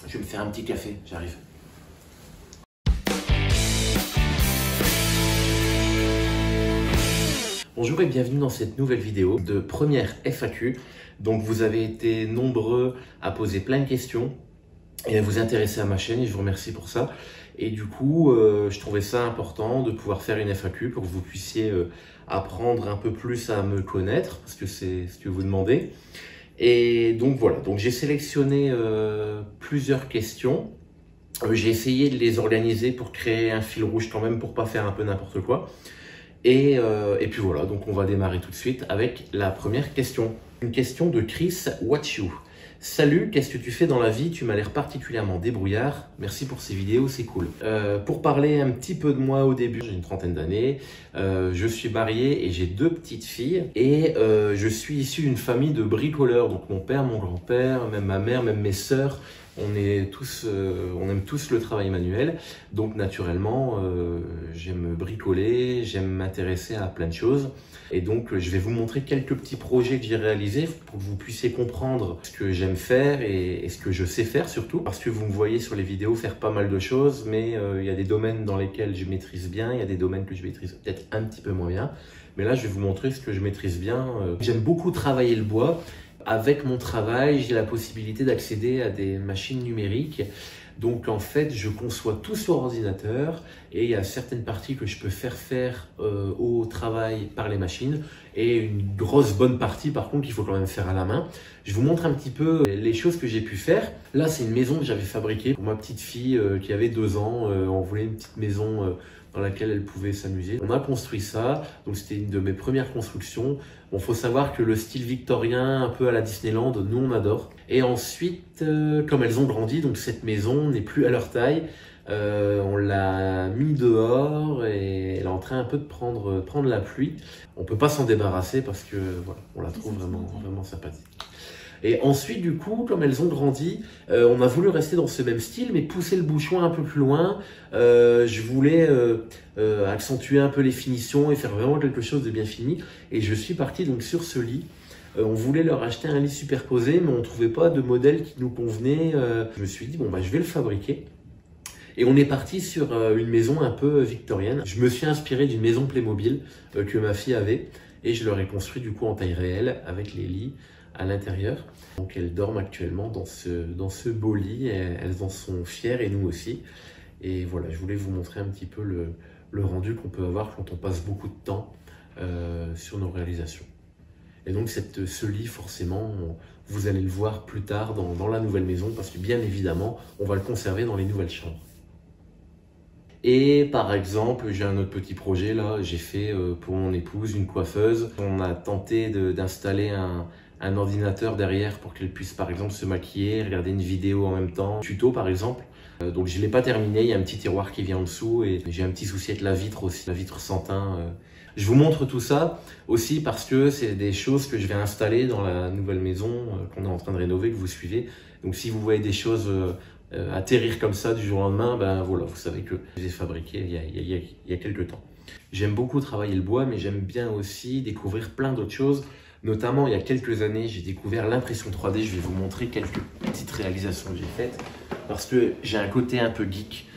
Je vais me faire un petit café, j'arrive. Bonjour et bienvenue dans cette nouvelle vidéo de première FAQ. Donc vous avez été nombreux à poser plein de questions et à vous intéresser à ma chaîne et je vous remercie pour ça. Et du coup, je trouvais ça important de pouvoir faire une FAQ pour que vous puissiez apprendre un peu plus à me connaître, parce que c'est ce que vous demandez. Et donc voilà, donc j'ai sélectionné plusieurs questions. J'ai essayé de les organiser pour créer un fil rouge quand même, pour pas faire un peu n'importe quoi. Et puis voilà, donc on va démarrer tout de suite avec la première question. Une question de Chris Watchou. Salut, qu'est-ce que tu fais dans la vie? Tu m'as l'air particulièrement débrouillard. Merci pour ces vidéos, c'est cool. Pour parler un petit peu de moi au début, j'ai une trentaine d'années. Je suis marié et j'ai 2 petites filles. Et je suis issu d'une famille de bricoleurs. Donc mon père, mon grand-père, même ma mère, même mes sœurs. On aime tous le travail manuel, donc naturellement j'aime bricoler, j'aime m'intéresser à plein de choses et donc je vais vous montrer quelques petits projets que j'ai réalisés pour que vous puissiez comprendre ce que j'aime faire et ce que je sais faire surtout, parce que vous me voyez sur les vidéos faire pas mal de choses, mais il y a des domaines dans lesquels je maîtrise bien, il y a des domaines que je maîtrise peut-être un petit peu moins bien, mais là je vais vous montrer ce que je maîtrise bien. J'aime beaucoup travailler le bois. Avec mon travail, j'ai la possibilité d'accéder à des machines numériques. Donc en fait, je conçois tout sur ordinateur et il y a certaines parties que je peux faire au travail par les machines et une grosse bonne partie par contre qu'il faut quand même faire à la main. Je vous montre un petit peu les choses que j'ai pu faire. Là, c'est une maison que j'avais fabriquée pour ma petite fille qui avait 2 ans. On voulait une petite maison dans laquelle elle pouvait s'amuser. On a construit ça, donc c'était une de mes premières constructions. Bon, faut savoir que le style victorien, un peu à la Disneyland, nous on adore. Et ensuite, comme elles ont grandi, donc cette maison n'est plus à leur taille, on l'a mis dehors et elle est en train un peu de prendre la pluie. On peut pas s'en débarrasser parce que voilà, on la trouve vraiment sympathique. Et ensuite, du coup, comme elles ont grandi, on a voulu rester dans ce même style, mais pousser le bouchon un peu plus loin. Je voulais accentuer un peu les finitions et faire vraiment quelque chose de bien fini. Et je suis parti donc sur ce lit. On voulait leur acheter un lit superposé, mais on ne trouvait pas de modèle qui nous convenait. Je me suis dit, bon, bah, je vais le fabriquer. Et on est parti sur une maison un peu victorienne. Je me suis inspiré d'une maison Playmobil que ma fille avait. Et je leur ai construit du coup en taille réelle avec les lits à l'intérieur. Donc elles dorment actuellement dans ce beau lit, elles en sont fières et nous aussi. Et voilà, je voulais vous montrer un petit peu le rendu qu'on peut avoir quand on passe beaucoup de temps sur nos réalisations. Et donc ce lit, forcément, vous allez le voir plus tard dans la nouvelle maison, parce que bien évidemment, on va le conserver dans les nouvelles chambres. Et par exemple, j'ai un autre petit projet là, j'ai fait pour mon épouse une coiffeuse. On a tenté d'installer un ordinateur derrière pour qu'elle puisse par exemple se maquiller, regarder une vidéo en même temps, tuto par exemple. Donc je ne l'ai pas terminé, il y a un petit tiroir qui vient en dessous et j'ai un petit souci avec la vitre aussi, la vitre sans teint. Je vous montre tout ça aussi parce que c'est des choses que je vais installer dans la nouvelle maison qu'on est en train de rénover, que vous suivez. Donc si vous voyez des choses atterrir comme ça du jour au lendemain, ben voilà, vous savez que je les ai fabriquées il y a quelques temps. J'aime beaucoup travailler le bois, mais j'aime bien aussi découvrir plein d'autres choses. Notamment, il y a quelques années, j'ai découvert l'impression 3D. Je vais vous montrer quelques petites réalisations que j'ai faites parce que j'ai un côté un peu geek,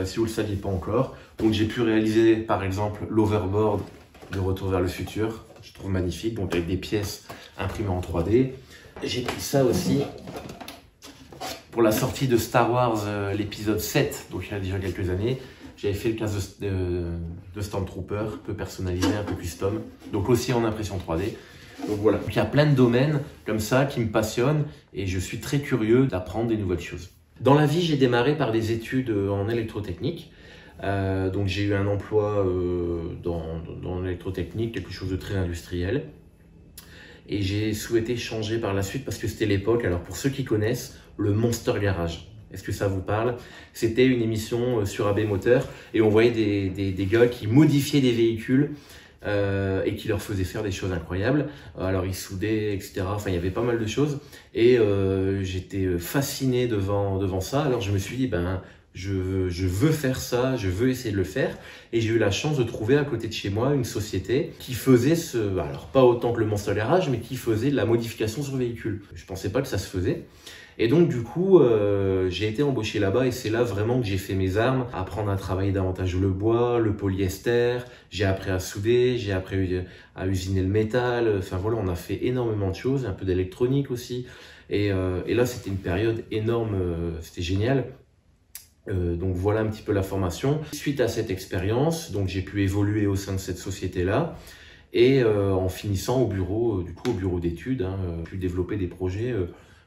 si vous ne le saviez pas encore. Donc, j'ai pu réaliser, par exemple, l'overboard de Retour vers le futur. Je trouve magnifique, donc avec des pièces imprimées en 3D. J'ai pris ça aussi pour la sortie de Star Wars, l'épisode 7, donc il y a déjà quelques années. J'avais fait le casque de Stormtrooper, un peu personnalisé, un peu custom, donc aussi en impression 3D. Donc voilà, donc, il y a plein de domaines comme ça qui me passionnent et je suis très curieux d'apprendre des nouvelles choses. Dans la vie, j'ai démarré par des études en électrotechnique. Donc j'ai eu un emploi dans l'électrotechnique, quelque chose de très industriel. Et j'ai souhaité changer par la suite parce que c'était l'époque. Alors pour ceux qui connaissent, le Monster Garage. Est-ce que ça vous parle? C'était une émission sur AB Moteur et on voyait des gars qui modifiaient des véhicules et qui leur faisaient faire des choses incroyables. Alors ils soudaient, etc. Enfin, il y avait pas mal de choses et j'étais fasciné devant ça. Alors je me suis dit, ben je veux faire ça, je veux essayer de le faire. Et j'ai eu la chance de trouver à côté de chez moi une société qui faisait alors pas autant que le Monster Garage, mais qui faisait de la modification sur véhicule. Je pensais pas que ça se faisait. Et donc du coup, j'ai été embauché là-bas et c'est là vraiment que j'ai fait mes armes, apprendre à travailler davantage le bois, le polyester, j'ai appris à souder, j'ai appris à usiner le métal, enfin voilà, on a fait énormément de choses, un peu d'électronique aussi. Et là, c'était une période énorme, c'était génial. Donc voilà un petit peu la formation. Suite à cette expérience, donc j'ai pu évoluer au sein de cette société-là. Et en finissant au bureau, du coup au bureau d'études, j'ai pu développer des projets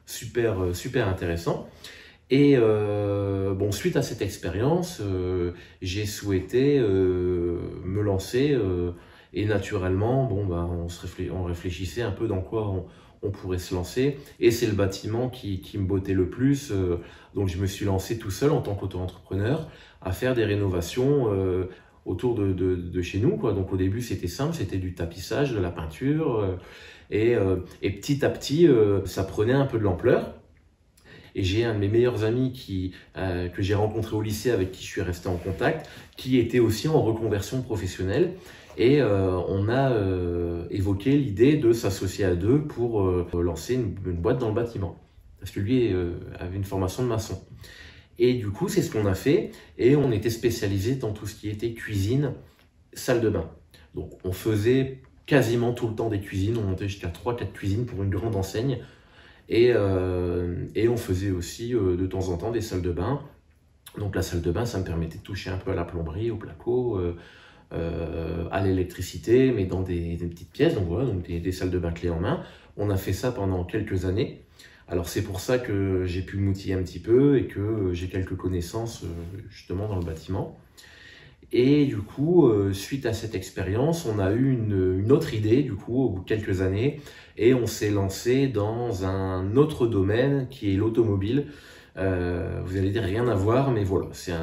super intéressant. Et bon, suite à cette expérience, j'ai souhaité me lancer et naturellement, bon, bah, on réfléchissait un peu dans quoi on pourrait se lancer. Et c'est le bâtiment qui me bottait le plus. Donc je me suis lancé tout seul en tant qu'auto-entrepreneur à faire des rénovations autour de chez nous, quoi. Donc au début c'était simple, c'était du tapissage, de la peinture. Et petit à petit, ça prenait un peu de l'ampleur. Et j'ai un de mes meilleurs amis que j'ai rencontré au lycée, avec qui je suis resté en contact, qui était aussi en reconversion professionnelle. Et on a évoqué l'idée de s'associer à deux pour lancer une boîte dans le bâtiment. Parce que lui avait une formation de maçon. Et du coup, c'est ce qu'on a fait. Et on était spécialisé dans tout ce qui était cuisine, salle de bain. Donc on faisait quasiment tout le temps des cuisines, on montait jusqu'à 3-4 cuisines pour une grande enseigne et on faisait aussi de temps en temps des salles de bain. Donc la salle de bain, ça me permettait de toucher un peu à la plomberie, au placo, à l'électricité, mais dans des petites pièces, donc voilà, donc des salles de bain clés en main. On a fait ça pendant quelques années. Alors c'est pour ça que j'ai pu m'outiller un petit peu et que j'ai quelques connaissances justement dans le bâtiment. Et du coup, suite à cette expérience, on a eu une autre idée, du coup, au bout de quelques années, et on s'est lancé dans un autre domaine qui est l'automobile. Vous allez dire rien à voir, mais voilà, c'est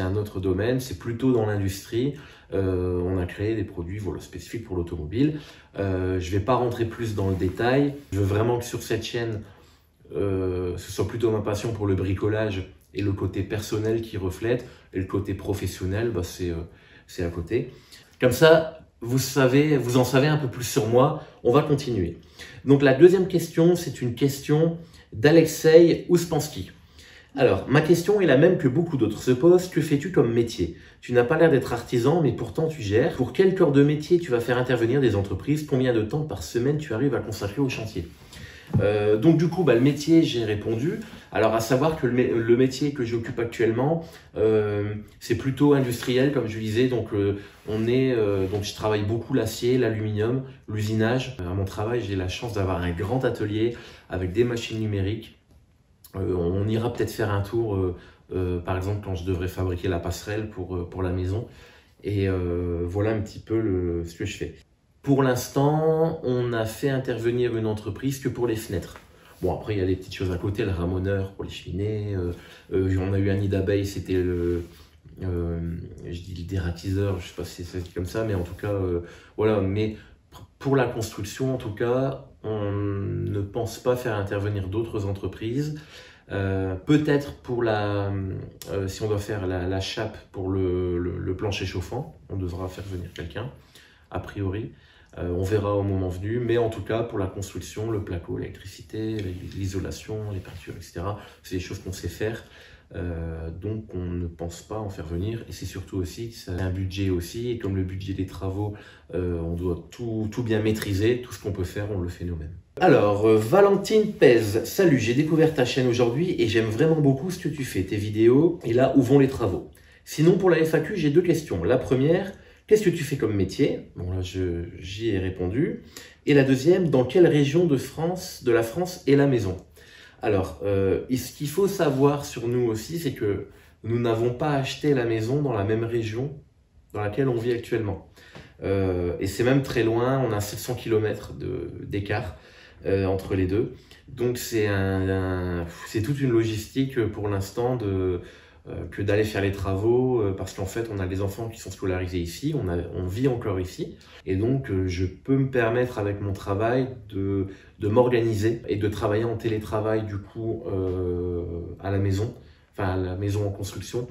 un autre domaine, c'est plutôt dans l'industrie. On a créé des produits voilà, spécifiques pour l'automobile. Je vais pas rentrer plus dans le détail. Je veux vraiment que sur cette chaîne, ce soit plutôt ma passion pour le bricolage et le côté personnel qui reflète, et le côté professionnel, bah c'est à côté. Comme ça, vous en savez un peu plus sur moi. On va continuer. Donc la deuxième question, c'est une question d'Alexei Ouspansky. Alors, ma question est la même que beaucoup d'autres se posent. Que fais-tu comme métier? Tu n'as pas l'air d'être artisan, mais pourtant tu gères. Pour quel cœur de métier tu vas faire intervenir des entreprises? Combien de temps par semaine tu arrives à consacrer au chantier? Donc du coup, bah, le métier, j'ai répondu. Alors à savoir que le métier que j'occupe actuellement, c'est plutôt industriel, comme je disais. Donc donc je travaille beaucoup l'acier, l'aluminium, l'usinage. À mon travail, j'ai la chance d'avoir un grand atelier avec des machines numériques. On ira peut-être faire un tour, par exemple, quand je devrais fabriquer la passerelle pour la maison. Et voilà un petit peu ce que je fais. Pour l'instant, on a fait intervenir une entreprise que pour les fenêtres. Bon, après, il y a des petites choses à côté, le ramoneur pour les cheminées. On a eu un nid d'abeilles, c'était je dis le dératiseur, je ne sais pas si ça se dit comme ça, mais en tout cas, voilà. Mais pour la construction, en tout cas, on ne pense pas faire intervenir d'autres entreprises. Peut-être pour si on doit faire la chape pour le plancher chauffant, on devra faire venir quelqu'un, a priori. On verra au moment venu, mais en tout cas pour la construction, le placo, l'électricité, l'isolation, les peintures, etc. C'est des choses qu'on sait faire, donc on ne pense pas en faire venir. Et c'est surtout aussi, c'est un budget aussi, et comme le budget des travaux, on doit tout bien maîtriser, tout ce qu'on peut faire, on le fait nous-mêmes. Alors, Valentine Pez, salut, j'ai découvert ta chaîne aujourd'hui et j'aime vraiment beaucoup ce que tu fais, tes vidéos et là où vont les travaux. Sinon pour la FAQ, j'ai deux questions. La première, qu'est-ce que tu fais comme métier? Bon là, j'y ai répondu. Et la deuxième, dans quelle région de la France est la maison? Alors, ce qu'il faut savoir sur nous aussi, c'est que nous n'avons pas acheté la maison dans la même région dans laquelle on vit actuellement. Et c'est même très loin, on a 700 km d'écart entre les deux. Donc c'est toute une logistique pour l'instant que d'aller faire les travaux, parce qu'en fait on a des enfants qui sont scolarisés ici, on vit encore ici, et donc je peux me permettre avec mon travail de m'organiser et de travailler en télétravail du coup à la maison, enfin la maison en construction,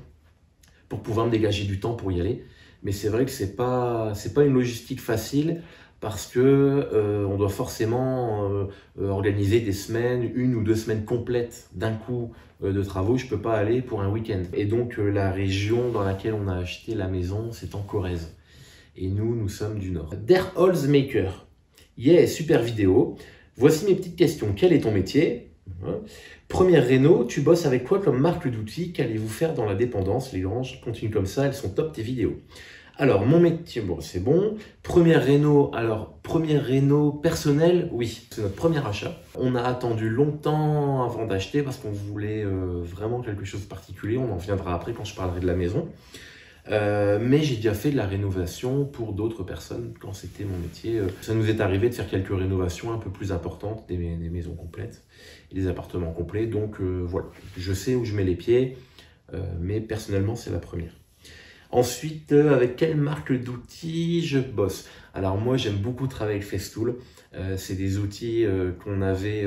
pour pouvoir me dégager du temps pour y aller. Mais c'est vrai que c'est pas une logistique facile parce que on doit forcément organiser des semaines, 1 ou 2 semaines complètes d'un coup de travaux. Je peux pas aller pour un week-end. Et donc la région dans laquelle on a acheté la maison, c'est en Corrèze. Et nous sommes du Nord. Der Holzmaker. Yeah, super vidéo. Voici mes petites questions. Quel est ton métier? Première réno, tu bosses avec quoi comme marque d'outils? Qu'allez-vous faire dans la dépendance? Les granges continuent comme ça, elles sont top tes vidéos. Alors, mon métier, bon, c'est bon. Première réno, alors, première réno personnelle, oui, c'est notre premier achat. On a attendu longtemps avant d'acheter parce qu'on voulait vraiment quelque chose de particulier. On en viendra après quand je parlerai de la maison. Mais j'ai déjà fait de la rénovation pour d'autres personnes quand c'était mon métier. Ça nous est arrivé de faire quelques rénovations un peu plus importantes, des maisons complètes et des appartements complets. Donc voilà, je sais où je mets les pieds, mais personnellement c'est la première. Ensuite, avec quelle marque d'outils je bosse? Alors moi j'aime beaucoup travailler avec Festool. C'est des outils qu'on avait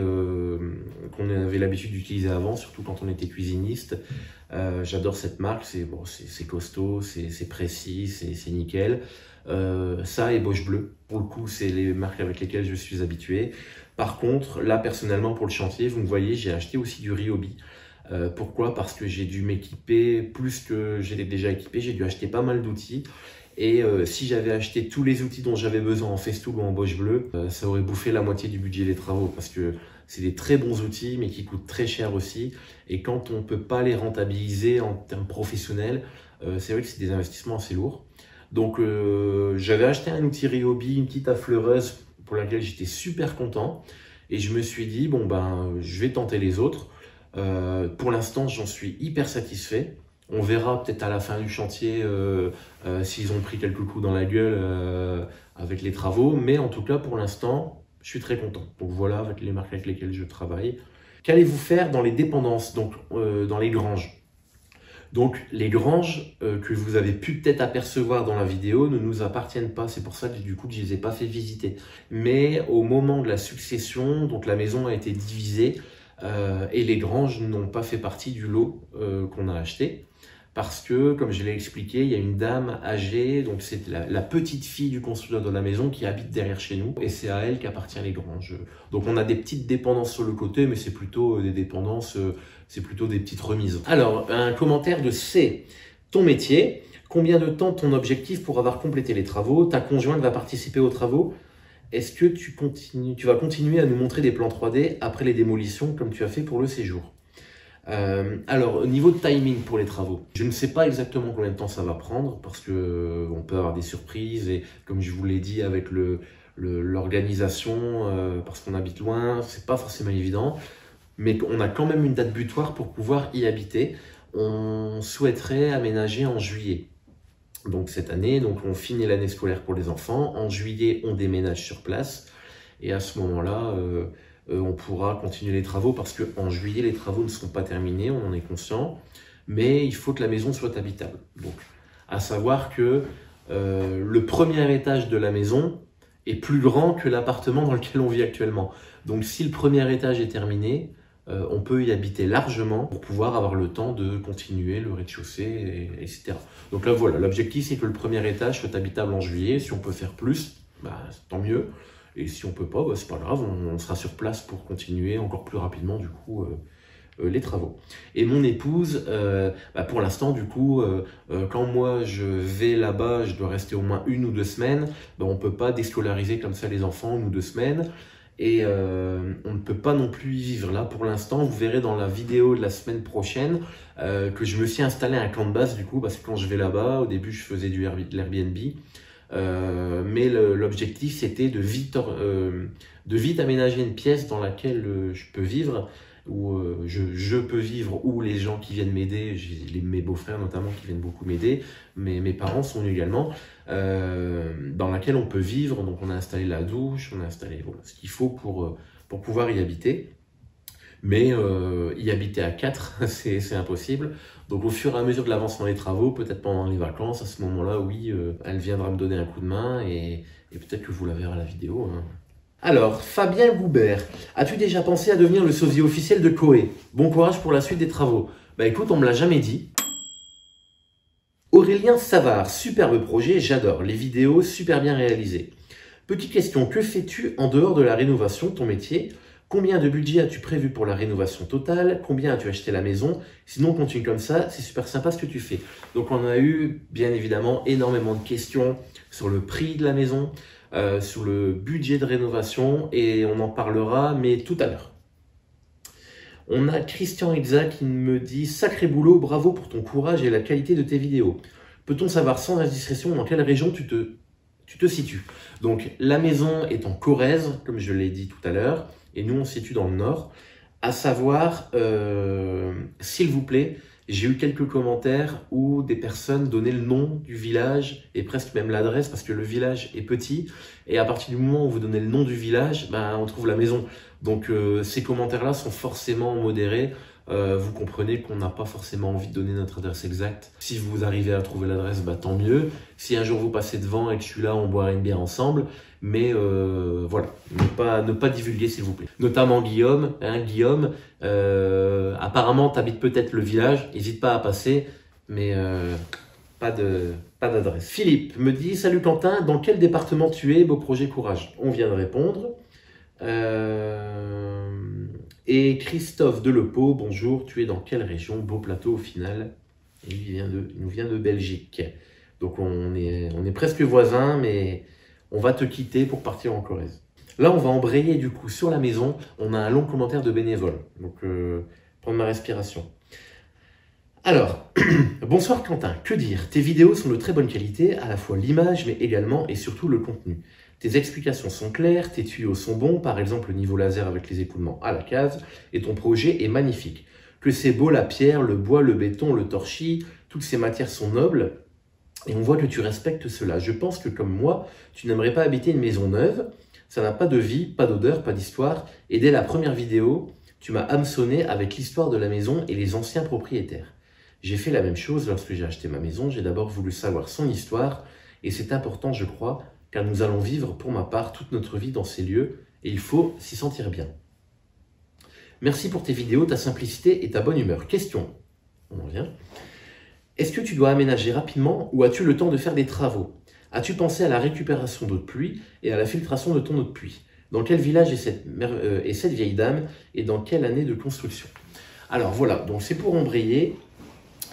l'habitude d'utiliser avant, surtout quand on était cuisiniste. J'adore cette marque, c'est costaud, c'est précis, c'est nickel. Ça et Bosch Bleu, pour le coup, c'est les marques avec lesquelles je suis habitué. Par contre, là personnellement pour le chantier, vous me voyez, j'ai acheté aussi du Ryobi. Pourquoi? Parce que j'ai dû m'équiper plus que j'étais déjà équipé, j'ai dû acheter pas mal d'outils. Et si j'avais acheté tous les outils dont j'avais besoin en Festool ou en Bosch Bleu, ça aurait bouffé la moitié du budget des travaux parce que c'est des très bons outils mais qui coûtent très cher aussi. Et quand on ne peut pas les rentabiliser en termes professionnels, c'est vrai que c'est des investissements assez lourds. Donc j'avais acheté un outil Ryobi, une petite affleureuse pour laquelle j'étais super content. Et je me suis dit, bon ben je vais tenter les autres. Pour l'instant, j'en suis hyper satisfait. On verra peut-être à la fin du chantier s'ils ont pris quelques coups dans la gueule avec les travaux. Mais en tout cas, pour l'instant, je suis très content. Donc voilà, avec les marques avec lesquelles je travaille. Qu'allez-vous faire dans les dépendances, donc dans les granges? Donc les granges que vous avez pu peut-être apercevoir dans la vidéo ne nous appartiennent pas. C'est pour ça que du coup, je ne les ai pas fait visiter. Mais au moment de la succession, donc la maison a été divisée. Et les granges n'ont pas fait partie du lot qu'on a acheté parce que, comme je l'ai expliqué, il y a une dame âgée, donc c'est la petite fille du constructeur de la maison qui habite derrière chez nous et c'est à elle qu'appartient les granges. Donc on a des petites dépendances sur le côté, mais c'est plutôt des dépendances, c'est plutôt des petites remises. Alors, un commentaire de C. Ton métier, combien de temps ton objectif pour avoir complété les travaux? Ta conjointe va participer aux travaux? Est-ce que tu vas continuer à nous montrer des plans 3D après les démolitions comme tu as fait pour le séjour? Alors, au niveau de timing pour les travaux, je ne sais pas exactement combien de temps ça va prendre parce que on peut avoir des surprises et comme je vous l'ai dit avec l'organisation, parce qu'on habite loin, c'est pas forcément évident, mais on a quand même une date butoir pour pouvoir y habiter. On souhaiterait aménager en juillet. Donc cette année, donc on finit l'année scolaire pour les enfants. En juillet, on déménage sur place. Et à ce moment-là, on pourra continuer les travaux parce qu'en juillet, les travaux ne seront pas terminés, on en est conscient. Mais il faut que la maison soit habitable. Donc, à savoir que le premier étage de la maison est plus grand que l'appartement dans lequel on vit actuellement. Donc si le premier étage est terminé, on peut y habiter largement pour pouvoir avoir le temps de continuer le rez-de-chaussée, etc. Donc là, voilà, l'objectif, c'est que le premier étage soit habitable en juillet. Si on peut faire plus, bah, tant mieux. Et si on peut pas, bah, c'est pas grave, on sera sur place pour continuer encore plus rapidement, du coup, les travaux. Et mon épouse, bah, pour l'instant, du coup, quand moi je vais là-bas, je dois rester au moins 1 ou 2 semaines, bah, on peut pas déscolariser comme ça les enfants 1 ou 2 semaines. Et on ne peut pas non plus y vivre là pour l'instant. Vous verrez dans la vidéo de la semaine prochaine que je me suis installé un camp de base du coup parce que quand je vais là-bas, au début je faisais de l'Airbnb. Mais l'objectif c'était de vite aménager une pièce dans laquelle je peux vivre, où je peux vivre, où les gens qui viennent m'aider, mes beaux-frères notamment qui viennent beaucoup m'aider, mais mes parents sont venus également, dans laquelle on peut vivre. Donc on a installé la douche, on a installé voilà, ce qu'il faut pour pouvoir y habiter. Mais y habiter à 4, c'est impossible. Donc au fur et à mesure de l'avancement des travaux, peut-être pendant les vacances, à ce moment-là, oui, elle viendra me donner un coup de main et peut-être que vous la verrez à la vidéo. Hein. Alors, Fabien Goubert, as-tu déjà pensé à devenir le sosie officiel de Koé? Bon courage pour la suite des travaux. Bah écoute, on me l'a jamais dit. Aurélien Savard, superbe projet, j'adore. Les vidéos super bien réalisées. Petite question, que fais-tu en dehors de la rénovation, ton métier? Combien de budget as-tu prévu pour la rénovation totale? Combien as-tu acheté la maison? Sinon, continue comme ça, c'est super sympa ce que tu fais. Donc, on a eu, bien évidemment, énormément de questions sur le prix de la maison, sur le budget de rénovation, et on en parlera, mais tout à l'heure. On a Christian Elza qui me dit « Sacré boulot, bravo pour ton courage et la qualité de tes vidéos. Peut-on savoir sans indiscrétion dans quelle région tu te situes ?» Donc, la maison est en Corrèze, comme je l'ai dit tout à l'heure, et nous, on se situe dans le nord. À savoir, s'il vous plaît, j'ai eu quelques commentaires où des personnes donnaient le nom du village et presque même l'adresse parce que le village est petit. Et à partir du moment où vous donnez le nom du village, ben, on trouve la maison. Donc ces commentaires-là sont forcément modérés. Vous comprenez qu'on n'a pas forcément envie de donner notre adresse exacte. Si vous arrivez à trouver l'adresse, bah, tant mieux. Si un jour vous passez devant et que je suis là, on boira une bière ensemble. Mais voilà, ne pas divulguer s'il vous plaît. Notamment Guillaume. Guillaume, apparemment tu habites peut-être le village, n'hésite pas à passer, mais pas d'adresse. Philippe me dit « Salut Quentin, dans quel département tu es? Beau projet, courage. » On vient de répondre. Et Christophe Delepeau, bonjour, tu es dans quelle région? Beau plateau au final. Et il nous vient de Belgique. Donc on est presque voisins, mais on va te quitter pour partir en Corrèze. Là, on va embrayer du coup sur la maison. On a un long commentaire de bénévole. Donc, prendre ma respiration. Alors, bonsoir Quentin, que dire? Tes vidéos sont de très bonne qualité, à la fois l'image, mais également et surtout le contenu. Tes explications sont claires, tes tuyaux sont bons, par exemple le niveau laser avec les écoulements à la case, et ton projet est magnifique. Que c'est beau la pierre, le bois, le béton, le torchis, toutes ces matières sont nobles, et on voit que tu respectes cela. Je pense que comme moi, tu n'aimerais pas habiter une maison neuve, ça n'a pas de vie, pas d'odeur, pas d'histoire, et dès la première vidéo, tu m'as hameçonné avec l'histoire de la maison et les anciens propriétaires. J'ai fait la même chose lorsque j'ai acheté ma maison, j'ai d'abord voulu savoir son histoire, et c'est important je crois, car nous allons vivre pour ma part toute notre vie dans ces lieux, et il faut s'y sentir bien. Merci pour tes vidéos, ta simplicité et ta bonne humeur. Question, on en vient. Est-ce que tu dois aménager rapidement ou as-tu le temps de faire des travaux? As-tu pensé à la récupération d'eau de pluie et à la filtration de ton eau de pluie? Dans quel village est cette vieille dame et dans quelle année de construction? Alors voilà, donc c'est pour embrayer.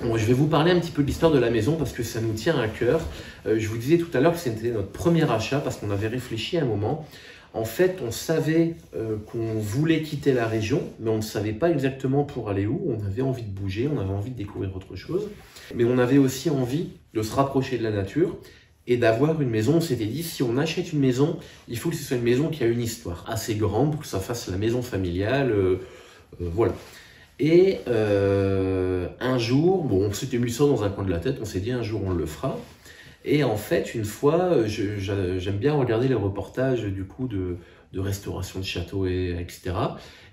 Bon, je vais vous parler un petit peu de l'histoire de la maison parce que ça nous tient à cœur. Je vous disais tout à l'heure que c'était notre premier achat parce qu'on avait réfléchi à un moment. En fait, on savait qu'on voulait quitter la région, mais on ne savait pas exactement pour aller où. On avait envie de bouger, on avait envie de découvrir autre chose. Mais on avait aussi envie de se rapprocher de la nature et d'avoir une maison. On s'était dit, si on achète une maison, il faut que ce soit une maison qui a une histoire assez grande pour que ça fasse la maison familiale. Voilà. Et un jour, bon, on s'était mis ça dans un coin de la tête, on s'est dit un jour on le fera. Et en fait, une fois, j'aime bien regarder les reportages du coup de restauration de châteaux, etc.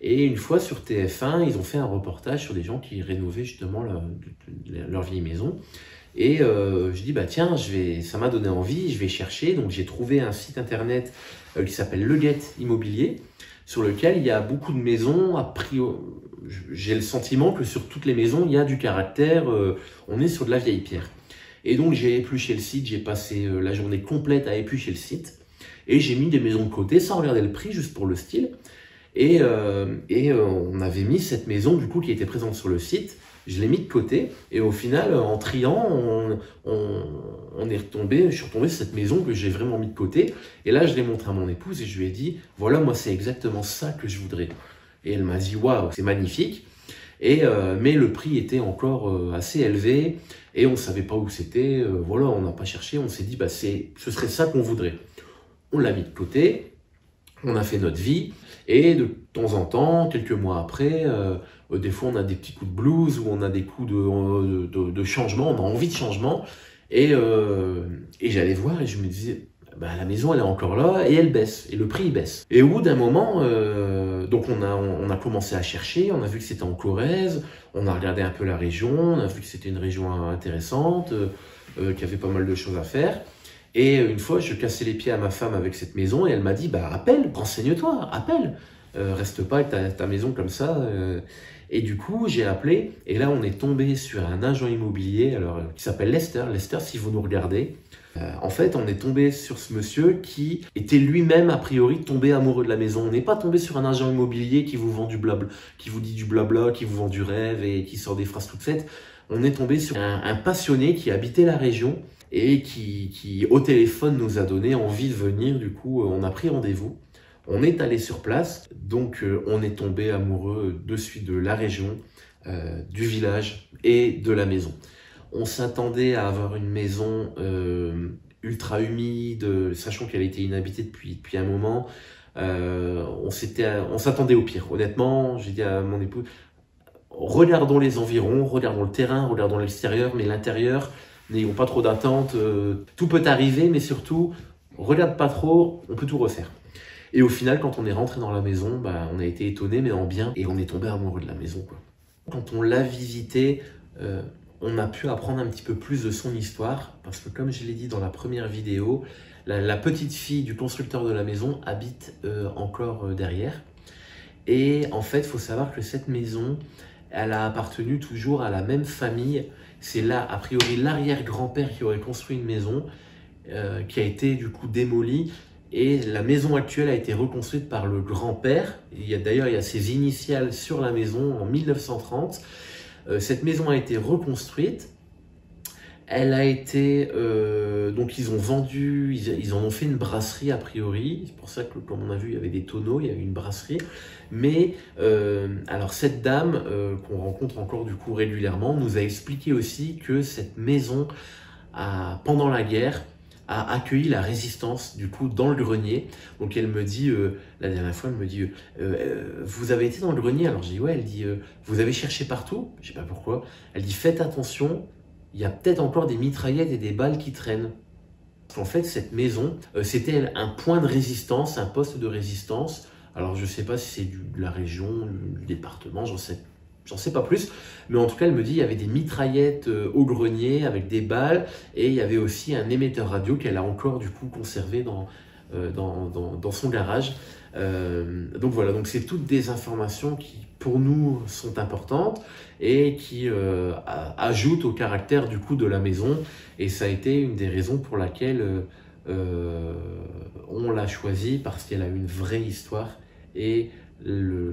Et une fois sur TF1, ils ont fait un reportage sur des gens qui rénovaient justement leur vieille maison. Et je dis, bah tiens, ça m'a donné envie, je vais chercher. Donc j'ai trouvé un site internet qui s'appelle Le Guette Immobilier, sur lequel il y a beaucoup de maisons. A priori, j'ai le sentiment que sur toutes les maisons, il y a du caractère, on est sur de la vieille pierre. Et donc j'ai épluché le site, j'ai passé la journée complète à éplucher le site. Et j'ai mis des maisons de côté sans regarder le prix, juste pour le style. Et on avait mis cette maison du coup qui était présente sur le site. Je l'ai mis de côté et au final, en triant, je suis retombé sur cette maison que j'ai vraiment mis de côté. Et là, je l'ai montré à mon épouse et je lui ai dit, voilà, moi, c'est exactement ça que je voudrais. Et elle m'a dit, waouh, c'est magnifique. Mais le prix était encore assez élevé et on ne savait pas où c'était. Voilà, on n'a pas cherché. On s'est dit, bah, ce serait ça qu'on voudrait. On l'a mis de côté. On a fait notre vie. Et de temps en temps, quelques mois après, des fois on a des petits coups de blues ou on a des coups de changement, on a envie de changement. Et j'allais voir et je me disais, bah, la maison elle est encore là et elle baisse, et le prix il baisse. Et au bout d'un moment, donc on a commencé à chercher, on a vu que c'était en Corrèze, on a regardé un peu la région, on a vu que c'était une région intéressante, qu'il y avait pas mal de choses à faire. Et une fois, je cassais les pieds à ma femme avec cette maison et elle m'a dit, bah appelle, renseigne-toi, appelle. reste pas avec ta maison comme ça. Et du coup, j'ai appelé, et là, on est tombé sur un agent immobilier alors, qui s'appelle Lester. Lester, si vous nous regardez, en fait, on est tombé sur ce monsieur qui était lui-même, a priori, tombé amoureux de la maison. On n'est pas tombé sur un agent immobilier qui vous vend du blabla, qui vous dit du blabla, qui vous vend du rêve et qui sort des phrases toutes faites. On est tombé sur un passionné qui habitait la région et qui, au téléphone, nous a donné envie de venir. Du coup, on a pris rendez-vous. On est allé sur place, donc on est tombé amoureux de suite de la région, du village et de la maison. On s'attendait à avoir une maison ultra humide, sachant qu'elle était inhabitée depuis un moment. On s'attendait au pire. Honnêtement, j'ai dit à mon époux, regardons les environs, regardons le terrain, regardons l'extérieur, mais l'intérieur, n'ayons pas trop d'attentes. Tout peut arriver, mais surtout, regarde pas trop, on peut tout refaire. Et au final, quand on est rentré dans la maison, on a été étonné, mais en bien, et on est tombé amoureux de la maison, quoi. Quand on l'a visité, on a pu apprendre un petit peu plus de son histoire, parce que comme je l'ai dit dans la première vidéo, la petite fille du constructeur de la maison habite encore derrière. Et en fait, il faut savoir que cette maison, elle a appartenu toujours à la même famille. C'est là, a priori, l'arrière-grand-père qui aurait construit une maison qui a été du coup démolie. Et la maison actuelle a été reconstruite par le grand-père. D'ailleurs, il y a ses initiales sur la maison en 1930. Cette maison a été reconstruite. Elle a été... donc, ils ont vendu... Ils en ont fait une brasserie, a priori. C'est pour ça que, comme on a vu, il y avait des tonneaux, il y avait une brasserie. Mais, alors, cette dame, qu'on rencontre encore, du coup, régulièrement, nous a expliqué aussi que cette maison, pendant la guerre, a accueilli la résistance, du coup, dans le grenier. Donc, elle me dit, la dernière fois, elle me dit, vous avez été dans le grenier? Alors, j'ai dit, ouais. Elle dit, vous avez cherché partout? Je sais pas pourquoi. Elle dit, faites attention, il y a peut-être encore des mitraillettes et des balles qui traînent. En fait, cette maison, c'était un point de résistance, un poste de résistance. Alors, je sais pas si c'est de la région, du département, j'en sais pas plus, mais en tout cas, elle me dit qu'il y avait des mitraillettes au grenier avec des balles et il y avait aussi un émetteur radio qu'elle a encore du coup conservé dans son garage. Donc voilà, donc c'est toutes des informations qui pour nous sont importantes et qui ajoutent au caractère du coup de la maison, et ça a été une des raisons pour laquelle on l'a choisie, parce qu'elle a une vraie histoire. Et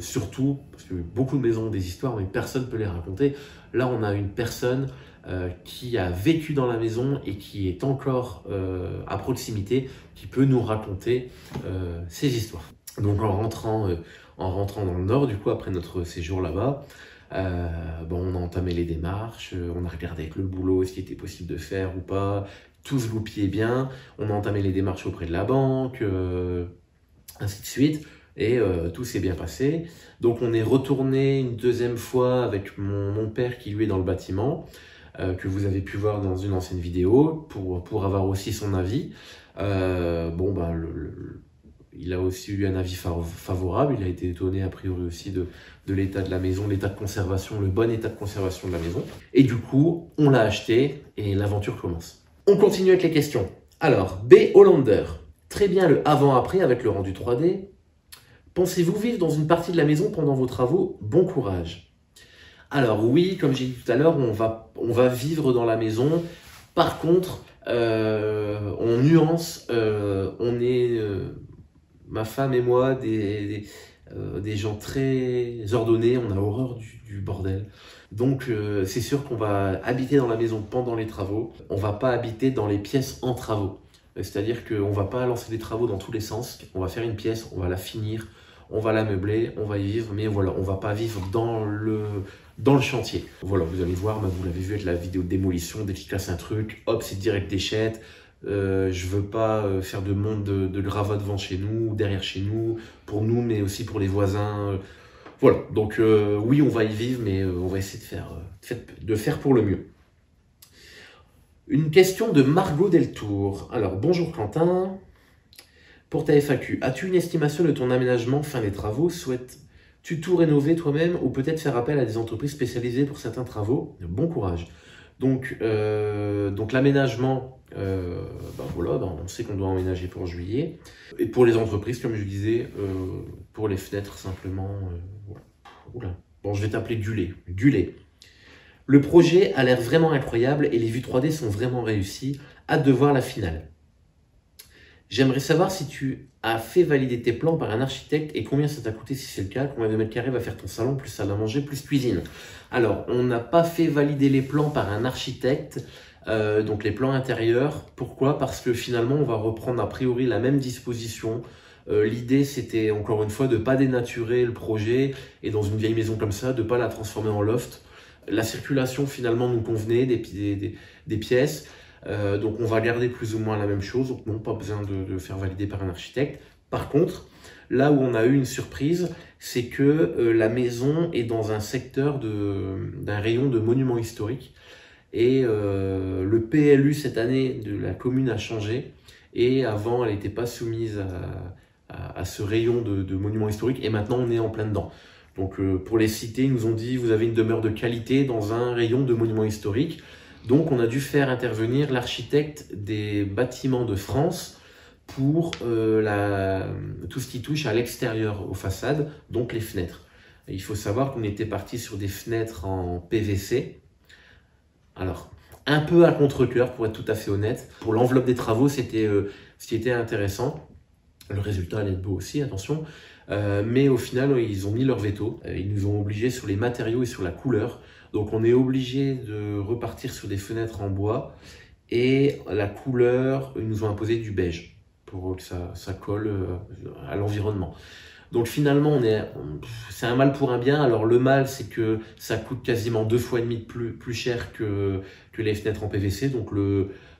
surtout, parce que beaucoup de maisons ont des histoires, mais personne ne peut les raconter. Là, on a une personne qui a vécu dans la maison et qui est encore à proximité, qui peut nous raconter ces histoires. Donc, en rentrant dans le Nord, du coup, après notre séjour là-bas, on a entamé les démarches, on a regardé avec le boulot ce qui était possible de faire ou pas, tout se goupillait bien, on a entamé les démarches auprès de la banque, ainsi de suite. Et tout s'est bien passé. Donc on est retourné une deuxième fois avec mon père qui lui est dans le bâtiment, que vous avez pu voir dans une ancienne vidéo, pour avoir aussi son avis. Il a aussi eu un avis favorable. Il a été étonné a priori aussi de l'état de la maison, l'état de conservation, le bon état de conservation de la maison. Et du coup, on l'a acheté et l'aventure commence. On continue avec les questions. Alors, B. Hollander. Très bien le avant-après avec le rendu 3D. Pensez-vous vivre dans une partie de la maison pendant vos travaux? Bon courage. Alors oui, comme j'ai dit tout à l'heure, on va vivre dans la maison. Par contre, on nuance, on est, ma femme et moi, des gens très ordonnés, on a horreur du bordel. Donc c'est sûr qu'on va habiter dans la maison pendant les travaux, on va pas habiter dans les pièces en travaux. C'est-à-dire qu'on va pas lancer des travaux dans tous les sens, on va faire une pièce, on va la finir, on va la meubler, on va y vivre, mais voilà, on va pas vivre dans le chantier. Voilà, vous allez voir, vous l'avez vu avec la vidéo de démolition, dès qu'il casse un truc, hop, c'est direct déchette. Je veux pas faire de monde de gravats devant chez nous, derrière chez nous, pour nous, mais aussi pour les voisins. Voilà, donc oui, on va y vivre, mais on va essayer de faire pour le mieux. Une question de Margot Deltour. Alors, bonjour Quentin. Pour ta FAQ, as-tu une estimation de ton aménagement fin des travaux? Souhaites-tu tout rénover toi-même ou peut-être faire appel à des entreprises spécialisées pour certains travaux? Bon courage. Donc l'aménagement, voilà, on sait qu'on doit emménager pour juillet. Et pour les entreprises, comme je disais, pour les fenêtres simplement. Voilà. Oula. Bon, je vais t'appeler Gullet. Le projet a l'air vraiment incroyable et les vues 3D sont vraiment réussies. Hâte de voir la finale. J'aimerais savoir si tu as fait valider tes plans par un architecte et combien ça t'a coûté si c'est le cas, combien de mètres carrés va faire ton salon, plus salle à manger, plus cuisine. Alors, on n'a pas fait valider les plans par un architecte, donc les plans intérieurs. Pourquoi? Parce que finalement, on va reprendre a priori la même disposition. L'idée, c'était encore une fois de ne pas dénaturer le projet et dans une vieille maison comme ça, de ne pas la transformer en loft. La circulation finalement nous convenait des pièces. Donc on va garder plus ou moins la même chose, donc non, pas besoin de faire valider par un architecte. Par contre, là où on a eu une surprise, c'est que la maison est dans un secteur d'un rayon de monuments historiques et le PLU cette année de la commune a changé et avant elle n'était pas soumise à ce rayon de monuments historiques et maintenant on est en plein dedans. Donc pour les cités, ils nous ont dit vous avez une demeure de qualité dans un rayon de monuments historiques. Donc, on a dû faire intervenir l'architecte des bâtiments de France pour tout ce qui touche à l'extérieur, aux façades, donc les fenêtres. Et il faut savoir qu'on était parti sur des fenêtres en PVC. Alors, un peu à contre-cœur, pour être tout à fait honnête. Pour l'enveloppe des travaux, c'était ce qui était intéressant. Le résultat allait être beau aussi, attention. Mais au final, ils ont mis leur veto. Ils nous ont obligés sur les matériaux et sur la couleur. Donc on est obligé de repartir sur des fenêtres en bois et la couleur, ils nous ont imposé du beige pour que ça colle à l'environnement. Donc finalement, c'est un mal pour un bien. Alors le mal, c'est que ça coûte quasiment 2,5 fois plus cher que les fenêtres en PVC. Donc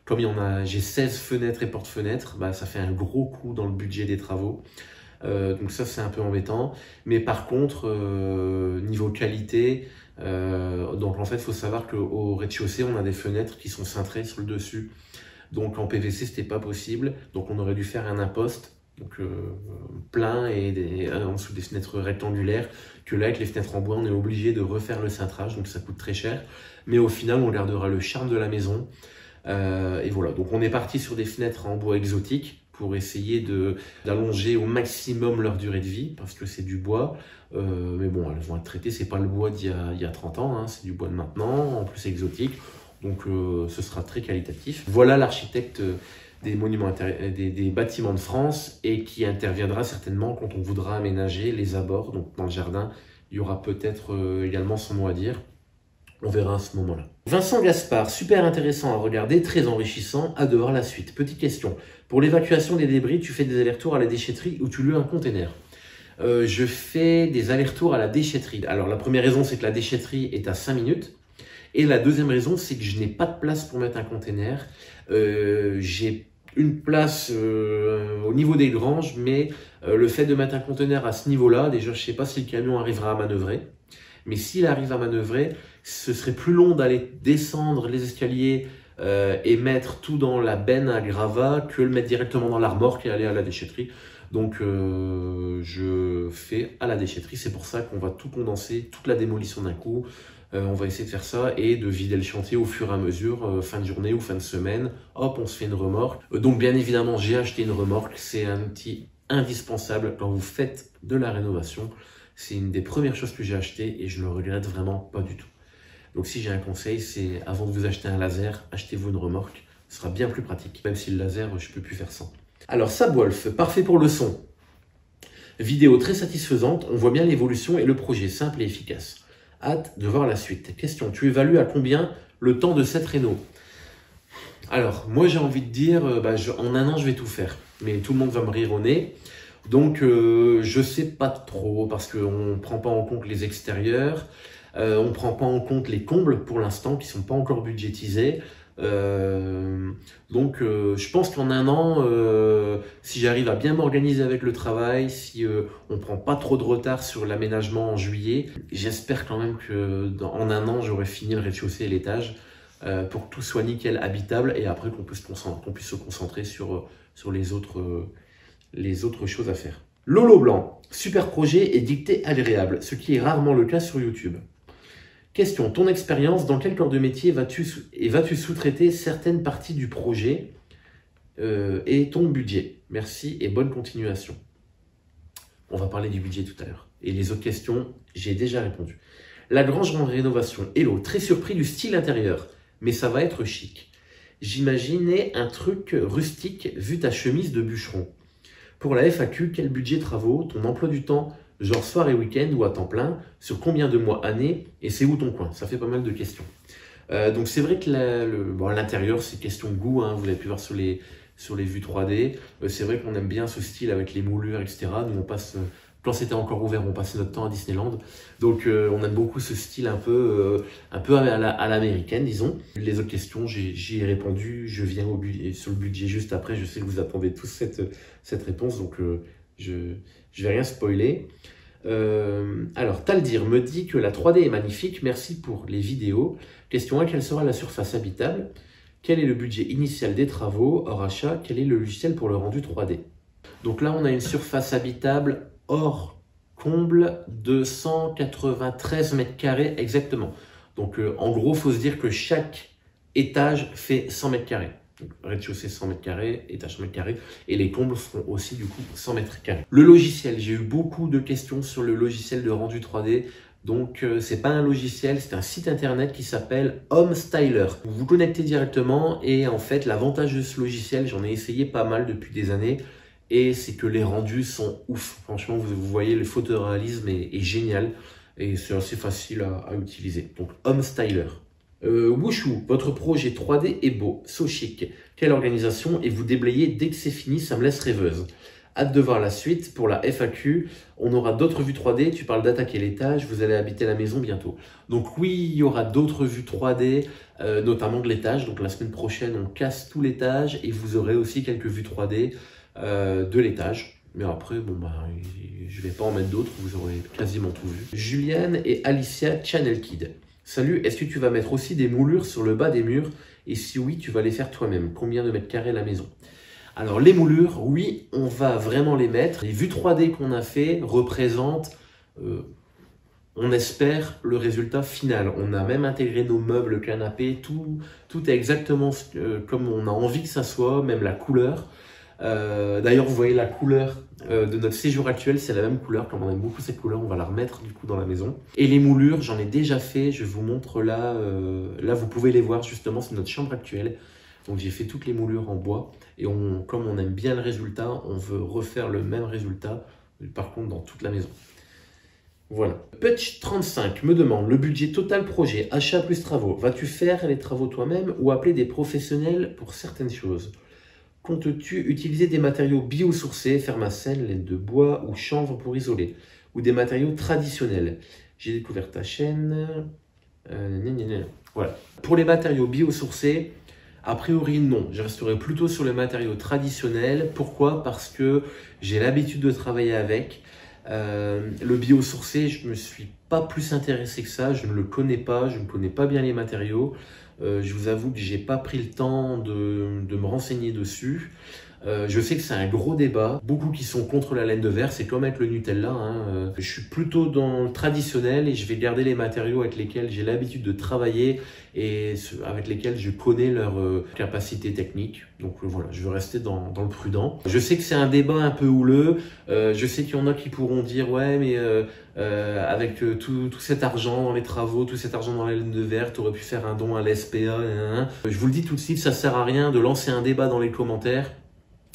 comme j'ai 16 fenêtres et porte-fenêtres, ça fait un gros coup dans le budget des travaux. Donc ça, c'est un peu embêtant. Mais par contre, niveau qualité, donc en fait, il faut savoir qu'au rez-de-chaussée, on a des fenêtres qui sont cintrées sur le dessus. Donc en PVC, c'était pas possible. Donc on aurait dû faire un imposte, donc plein et en dessous des fenêtres rectangulaires. Que là, avec les fenêtres en bois, on est obligé de refaire le cintrage, donc ça coûte très cher. Mais au final, on gardera le charme de la maison. Et voilà. Donc on est parti sur des fenêtres en bois exotique pour essayer d'allonger au maximum leur durée de vie, parce que c'est du bois. Mais bon, elles vont être traitées, c'est pas le bois d'il y a 30 ans, hein, c'est du bois de maintenant, en plus exotique, donc ce sera très qualitatif. Voilà l'architecte des monuments des bâtiments de France et qui interviendra certainement quand on voudra aménager les abords, donc dans le jardin, il y aura peut-être également son mot à dire. On verra à ce moment-là. Vincent Gaspard, super intéressant à regarder, très enrichissant, hâte de voir la suite. Petite question, pour l'évacuation des débris, tu fais des allers-retours à la déchetterie ou tu loues un container? Je fais des allers-retours à la déchetterie. Alors la première raison, c'est que la déchetterie est à 5 minutes. Et la deuxième raison, c'est que je n'ai pas de place pour mettre un container. J'ai une place au niveau des granges, mais le fait de mettre un container à ce niveau-là, déjà je ne sais pas si le camion arrivera à manœuvrer. Mais s'il arrive à manœuvrer, ce serait plus long d'aller descendre les escaliers et mettre tout dans la benne à gravat que le mettre directement dans la remorque et aller à la déchetterie. Donc je fais à la déchetterie, c'est pour ça qu'on va tout condenser, toute la démolition d'un coup. On va essayer de faire ça et de vider le chantier au fur et à mesure, fin de journée ou fin de semaine. Hop, on se fait une remorque. Donc bien évidemment, j'ai acheté une remorque, c'est un outil indispensable quand vous faites de la rénovation. C'est une des premières choses que j'ai acheté et je ne le regrette vraiment pas du tout. Donc si j'ai un conseil, c'est avant de vous acheter un laser, achetez-vous une remorque. Ce sera bien plus pratique, même si le laser, je ne peux plus faire sans. Alors Sabwolf, parfait pour le son. Vidéo très satisfaisante, on voit bien l'évolution et le projet simple et efficace. Hâte de voir la suite. Question, tu évalues à combien le temps de cette réno? Alors, moi j'ai envie de dire, en un an je vais tout faire. Mais tout le monde va me rire au nez. Donc je sais pas trop parce qu'on ne prend pas en compte les extérieurs. On ne prend pas en compte les combles pour l'instant qui ne sont pas encore budgétisés. Donc je pense qu'en un an, si j'arrive à bien m'organiser avec le travail, si on prend pas trop de retard sur l'aménagement en juillet, j'espère quand même en un an j'aurai fini le rez-de-chaussée et l'étage pour que tout soit nickel, habitable et après qu'on puisse se concentrer sur les autres choses à faire. Lolo Blanc, super projet et dictée agréable, ce qui est rarement le cas sur YouTube. Question, ton expérience, dans quel corps de métier vas-tu sous-traiter certaines parties du projet et ton budget? Merci et bonne continuation. On va parler du budget tout à l'heure. Et les autres questions, j'ai déjà répondu. Lagrange en rénovation. Hello, très surpris du style intérieur, mais ça va être chic. J'imaginais un truc rustique vu ta chemise de bûcheron. Pour la FAQ, quel budget travaux, ton emploi du temps, genre soir et week-end ou à temps plein, sur combien de mois, années, et c'est où ton coin? Ça fait pas mal de questions. Donc c'est vrai que l'intérieur, c'est question de goût, hein, vous avez pu voir sur les vues 3D. C'est vrai qu'on aime bien ce style avec les moulures, etc. Nous, on passe, quand c'était encore ouvert, on passait notre temps à Disneyland. Donc on aime beaucoup ce style un peu à l'américaine, disons. Les autres questions, j'y ai répondu. Je viens sur le budget juste après. Je sais que vous attendez tous cette réponse, donc je vais rien spoiler. Alors, Taldir me dit que la 3D est magnifique, merci pour les vidéos. Question 1, quelle sera la surface habitable? Quel est le budget initial des travaux hors achat? Quel est le logiciel pour le rendu 3D? Donc là, on a une surface habitable hors comble de 193 mètres carrés exactement. Donc en gros, il faut se dire que chaque étage fait 100 mètres carrés. Rez-de-chaussée 100 mètres carrés, étage 100 mètres carrés, et les combles feront aussi du coup 100 mètres carrés. Le logiciel, j'ai eu beaucoup de questions sur le logiciel de rendu 3D. Donc c'est pas un logiciel, c'est un site internet qui s'appelle HomeStyler. Vous vous connectez directement et en fait l'avantage de ce logiciel, j'en ai essayé pas mal depuis des années, et c'est que les rendus sont ouf. Franchement, vous voyez, le photoréalisme est génial et c'est assez facile à utiliser. Donc HomeStyler. Wushu, votre projet 3D est beau, so chic. Quelle organisation, et vous déblayez dès que c'est fini, ça me laisse rêveuse. Hâte de voir la suite. Pour la FAQ, on aura d'autres vues 3D. Tu parles d'attaquer l'étage, vous allez habiter la maison bientôt. Donc oui, il y aura d'autres vues 3D, notamment de l'étage. Donc la semaine prochaine, on casse tout l'étage et vous aurez aussi quelques vues 3D de l'étage. Mais après, bon je vais pas en mettre d'autres, vous aurez quasiment tout vu. Juliane et Alicia Channel Kid. Salut, est-ce que tu vas mettre aussi des moulures sur le bas des murs? Et si oui, tu vas les faire toi-même. Combien de mètres carrés la maison? Alors les moulures, oui, on va vraiment les mettre. Les vues 3D qu'on a fait représentent, on espère, le résultat final. On a même intégré nos meubles, le canapé, tout est exactement comme on a envie que ça soit, même la couleur. D'ailleurs, vous voyez la couleur de notre séjour actuel, c'est la même couleur. Comme on aime beaucoup cette couleur, on va la remettre du coup dans la maison. Et les moulures, j'en ai déjà fait, je vous montre là. Là, vous pouvez les voir justement, c'est notre chambre actuelle. Donc j'ai fait toutes les moulures en bois et comme on aime bien le résultat, on veut refaire le même résultat, par contre dans toute la maison. Voilà. Putch35 me demande, le budget total projet, achat plus travaux, vas-tu faire les travaux toi-même ou appeler des professionnels pour certaines choses? Comptes-tu utiliser des matériaux biosourcés, fermacène, laine de bois ou chanvre pour isoler, ou des matériaux traditionnels? J'ai découvert ta chaîne. Voilà. Pour les matériaux biosourcés, a priori, non. Je resterai plutôt sur les matériaux traditionnels. Pourquoi? Parce que j'ai l'habitude de travailler avec. Le biosourcé, je ne me suis pas plus intéressé que ça. Je ne le connais pas. Je ne connais pas bien les matériaux. Je vous avoue que j'ai pas pris le temps de me renseigner dessus. Je sais que c'est un gros débat. Beaucoup qui sont contre la laine de verre. C'est comme avec le Nutella. Hein. Je suis plutôt dans le traditionnel et je vais garder les matériaux avec lesquels j'ai l'habitude de travailler et avec lesquels je connais leur capacité technique. Donc voilà, je vais rester dans le prudent. Je sais que c'est un débat un peu houleux. Je sais qu'il y en a qui pourront dire ouais, mais avec tout cet argent dans les travaux, tout cet argent dans la laine de verre, tu aurais pu faire un don à l'SPA. Je vous le dis tout de suite, ça sert à rien de lancer un débat dans les commentaires.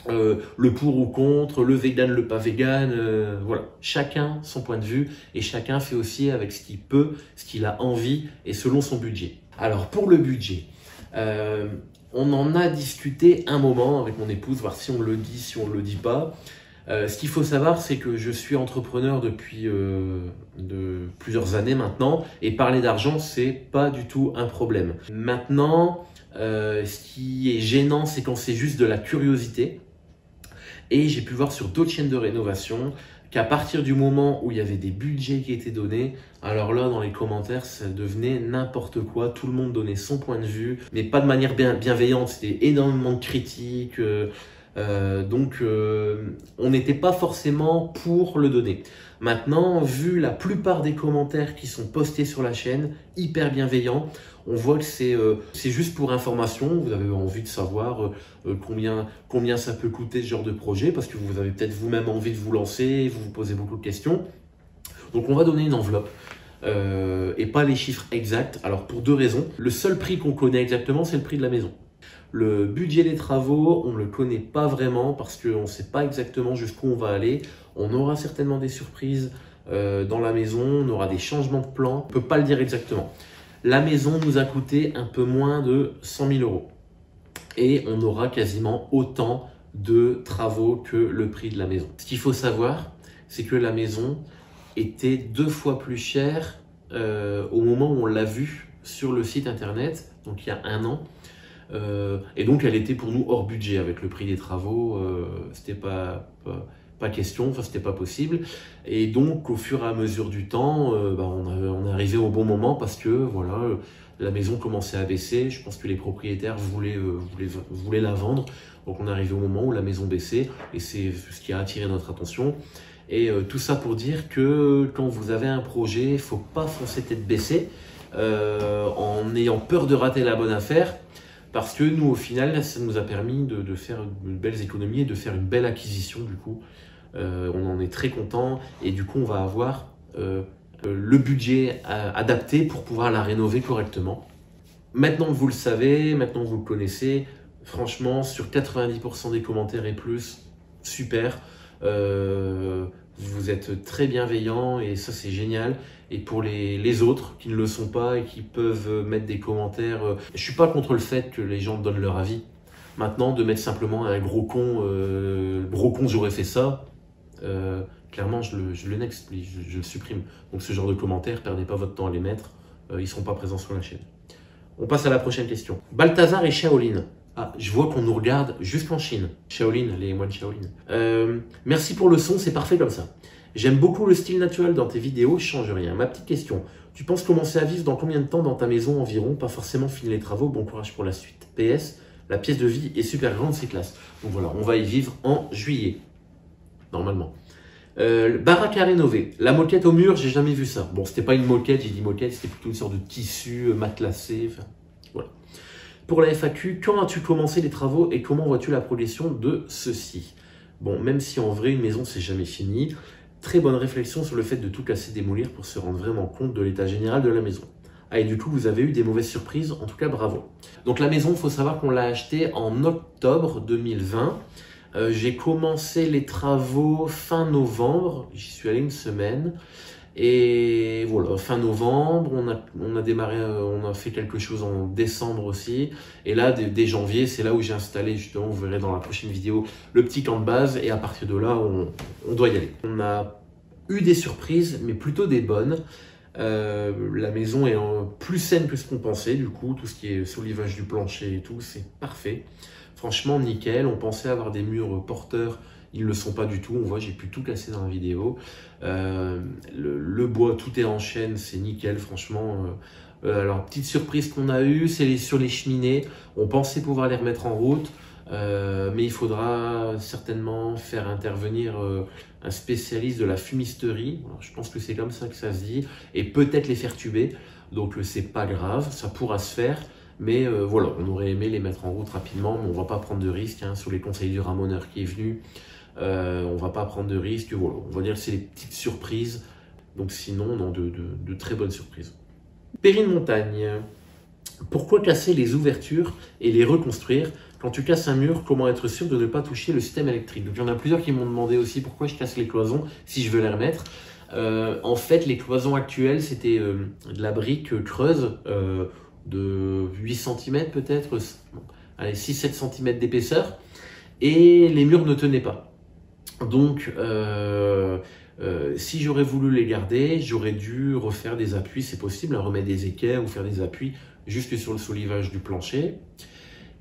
Le pour ou contre, le vegan, le pas vegan, voilà. Chacun son point de vue et chacun fait aussi avec ce qu'il peut, ce qu'il a envie et selon son budget. Alors pour le budget, on en a discuté un moment avec mon épouse, voir si on le dit, si on le dit pas. Ce qu'il faut savoir, c'est que je suis entrepreneur depuis plusieurs années maintenant et parler d'argent, c'est pas du tout un problème. Maintenant, ce qui est gênant, c'est quand c'est juste de la curiosité. Et j'ai pu voir sur d'autres chaînes de rénovation qu'à partir du moment où il y avait des budgets qui étaient donnés, alors là, dans les commentaires, ça devenait n'importe quoi. Tout le monde donnait son point de vue, mais pas de manière bienveillante. C'était énormément de critiques. On n'était pas forcément pour le donner. Maintenant, vu la plupart des commentaires qui sont postés sur la chaîne, hyper bienveillants, on voit que c'est juste pour information. Vous avez envie de savoir combien ça peut coûter ce genre de projet, parce que vous avez peut-être vous-même envie de vous lancer, vous vous posez beaucoup de questions. Donc on va donner une enveloppe. Et pas les chiffres exacts. Alors pour deux raisons. Le seul prix qu'on connaît exactement, c'est le prix de la maison. Le budget des travaux, on ne le connaît pas vraiment parce qu'on ne sait pas exactement jusqu'où on va aller. On aura certainement des surprises dans la maison, on aura des changements de plan. On ne peut pas le dire exactement. La maison nous a coûté un peu moins de 100 000 euros. Et on aura quasiment autant de travaux que le prix de la maison. Ce qu'il faut savoir, c'est que la maison était 2 fois plus chère au moment où on l'a vue sur le site internet, donc il y a 1 an. Et donc elle était pour nous hors budget avec le prix des travaux, c'était pas question, enfin c'était pas possible. Et donc au fur et à mesure du temps, on est arrivé au bon moment parce que voilà, la maison commençait à baisser. Je pense que les propriétaires voulaient la vendre, donc on est arrivé au moment où la maison baissait et c'est ce qui a attiré notre attention. Et tout ça pour dire que quand vous avez un projet, il ne faut pas foncer tête baissée en ayant peur de rater la bonne affaire. Parce que nous, au final, ça nous a permis de faire de belles économies et de faire une belle acquisition du coup. On en est très content et du coup, on va avoir le budget adapté pour pouvoir la rénover correctement. Maintenant que vous le savez, maintenant que vous le connaissez, franchement, sur 90% des commentaires et plus, super. Vous êtes très bienveillants et ça c'est génial. Et pour les autres qui ne le sont pas et qui peuvent mettre des commentaires, je suis pas contre le fait que les gens donnent leur avis. Maintenant, de mettre simplement un gros con j'aurais fait ça, clairement je le next, je le supprime. Donc ce genre de commentaires, perdez pas votre temps à les mettre, ils seront pas présents sur la chaîne. On passe à la prochaine question. Balthazar et Shaolin. Ah, je vois qu'on nous regarde jusqu'en Chine. Shaolin, les moines Shaolin. Merci pour le son, c'est parfait comme ça. J'aime beaucoup le style naturel dans tes vidéos, je change rien. Ma petite question, tu penses commencer à vivre dans combien de temps dans ta maison environ? Pas forcément finir les travaux, bon courage pour la suite. PS, la pièce de vie est super grande, c'est classe. Donc voilà, on va y vivre en juillet, normalement. Baraque à rénover. La moquette au mur, j'ai jamais vu ça. Bon, c'était pas une moquette, j'ai dit moquette, c'était plutôt une sorte de tissu matelassé, enfin, voilà. Pour la FAQ, quand as-tu commencé les travaux et comment vois-tu la progression de ceux-ci? Bon, même si en vrai, une maison, c'est jamais fini, très bonne réflexion sur le fait de tout casser, démolir pour se rendre vraiment compte de l'état général de la maison. Ah, et du coup, vous avez eu des mauvaises surprises, en tout cas, bravo. Donc la maison, il faut savoir qu'on l'a achetée en octobre 2020. J'ai commencé les travaux fin novembre, j'y suis allé une semaine. Et voilà, fin novembre, on a démarré, on a fait quelque chose en décembre aussi. Et là, dès janvier, c'est là où j'ai installé, justement, vous verrez dans la prochaine vidéo, le petit camp de base. Et à partir de là, on doit y aller. On a eu des surprises, mais plutôt des bonnes. La maison est plus saine que ce qu'on pensait. Du coup, tout ce qui est soulivage du plancher et tout, c'est parfait. Franchement, nickel. On pensait avoir des murs porteurs. Ils ne le sont pas du tout, on voit, j'ai pu tout casser dans la vidéo. Le bois, tout est en chaîne, c'est nickel, franchement. Alors, petite surprise qu'on a eue, c'est sur les cheminées. On pensait pouvoir les remettre en route, mais il faudra certainement faire intervenir un spécialiste de la fumisterie. Alors, je pense que c'est comme ça que ça se dit, et peut-être les faire tuber. Donc, c'est pas grave, ça pourra se faire. Mais voilà, on aurait aimé les mettre en route rapidement, mais on va pas prendre de risques. Hein, sur les conseils du ramoneur qui est venu, on va pas prendre de risques. Voilà, on va dire que c'est des petites surprises. Donc sinon, non, de très bonnes surprises. Perrine Montagne. Pourquoi casser les ouvertures et les reconstruire? Quand tu casses un mur, comment être sûr de ne pas toucher le système électrique? Donc il y en a plusieurs qui m'ont demandé aussi pourquoi je casse les cloisons si je veux les remettre. En fait, les cloisons actuelles, c'était de la brique creuse, de 8 cm peut-être, bon, 6-7 cm d'épaisseur, et les murs ne tenaient pas. Donc, si j'aurais voulu les garder, j'aurais dû refaire des appuis, c'est possible, hein, remettre des équerres ou faire des appuis juste sur le soulivage du plancher.